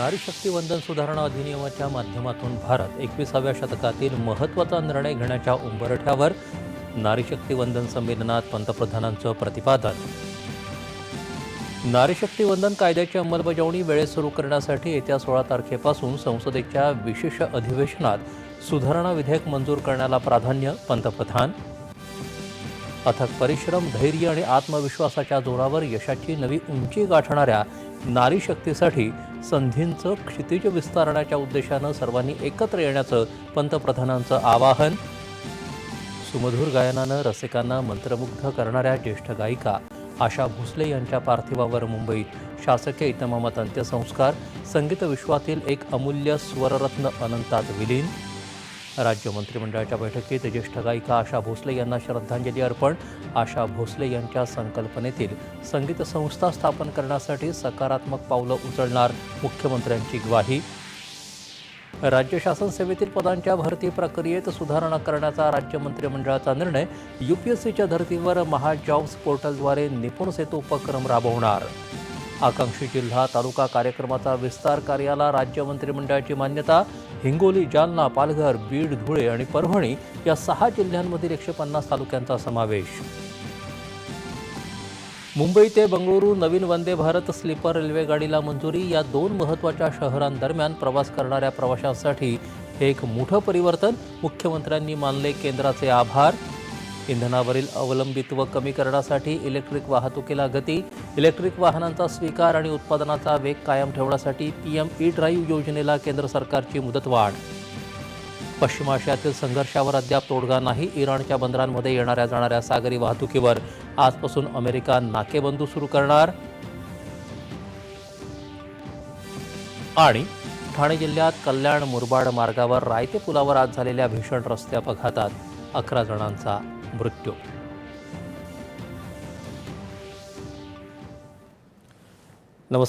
नारी शक्ती वंदन सुधारणा अधिनियमाच्या माध्यमातून भारत 21व्या शतकातील महत्त्वाचा निर्णय घेण्याच्या उंबरठ्यावर. नारी शक्ती वंदन संमेलनात पंतप्रधानांचं प्रतिपादन. नारी शक्ती वंदन कायद्याची अंमलबजावणी वेळेत सुरू करण्यासाठी येत्या 16 तारखेपासून संसदेच्या विशेष अधिवेशनात सुधारणा विधेयक मंजूर करण्याला प्राधान्य. पंतप्रधान. अथक परिश्रम, धैर्य आणि आत्मविश्वासाच्या जोरावर यशाची नवी उंची गाठणाऱ्या नारी शक्तीसाठी संधींचं क्षितिज विस्तारण्याच्या उद्देशानं सर्वांनी एकत्र येण्याचं पंतप्रधानांचं आवाहन. सुमधुर गायनानं रसिकांना मंत्रमुग्ध करणाऱ्या ज्येष्ठ गायिका आशा भोसले यांच्या पार्थिवावर मुंबईत शासकीय इतमामात अंत्यसंस्कार. संगीत विश्वातील एक अमूल्य स्वररत्न अनंतात विलीन. राज्य मंत्रिमंडळाच्या बैठकीत ज्येष्ठ गायिका आशा भोसले यांना श्रद्धांजली अर्पण. आशा भोसले यांच्या संकल्पनेतील संगीत संस्था स्थापन करण्यासाठी सकारात्मक पावलं उचलणार, मुख्यमंत्र्यांची ग्वाही. राज्य शासन सेवेतील पदांच्या भरती प्रक्रियेत सुधारणा करण्याचा राज्य मंत्रिमंडळाचा निर्णय. UPSCच्या धर्तीवर महाजॉब्स पोर्टलद्वारे निपुण सेतू उपक्रम राबवणार. आकांक्षी जिल्हा तालुका कार्यक्रमाचा विस्तार कार्याला राज्य मंत्रिमंडळाची मान्यता. हिंगोली, जालना, पालघर, बीड, धुळे आणि परभणी या 6 जिल्ह्यांमधील 150 तालुक्यांचा समावेश. मुंबई ते बंगळुरू नवीन वंदे भारत स्लीपर रेल्वेगाडीला मंजुरी. या 2 महत्त्वाच्या शहरांदरम्यान प्रवास करणाऱ्या प्रवाशांसाठी हे एक मोठं परिवर्तन. मुख्यमंत्र्यांनी मानले केंद्राचे आभार. इंधनावरील अवलंबित्व कमी करण्यासाठी इलेक्ट्रिक वाहतुकीला गती. इलेक्ट्रिक वाहनांचा स्वीकार आणि उत्पादनाचा वेग कायम ठेवण्यासाठी PM E-ड्राईव्ह योजनेला केंद्र सरकारची मुदतवाढ. पश्चिम आशियातील संघर्षावर अद्याप तोडगा नाही. इराणच्या बंदरांमध्ये येणाऱ्या जाणाऱ्या सागरी वाहतुकीवर आजपासून अमेरिका नाकेबंदी सुरू करणार. आणि ठाणे जिल्ह्यात कल्याण मुरबाड मार्गावर रायते पुलावर आज झालेल्या भीषण रस्ते अपघातात 11 जणांचा मृत्यू. नमस्कार.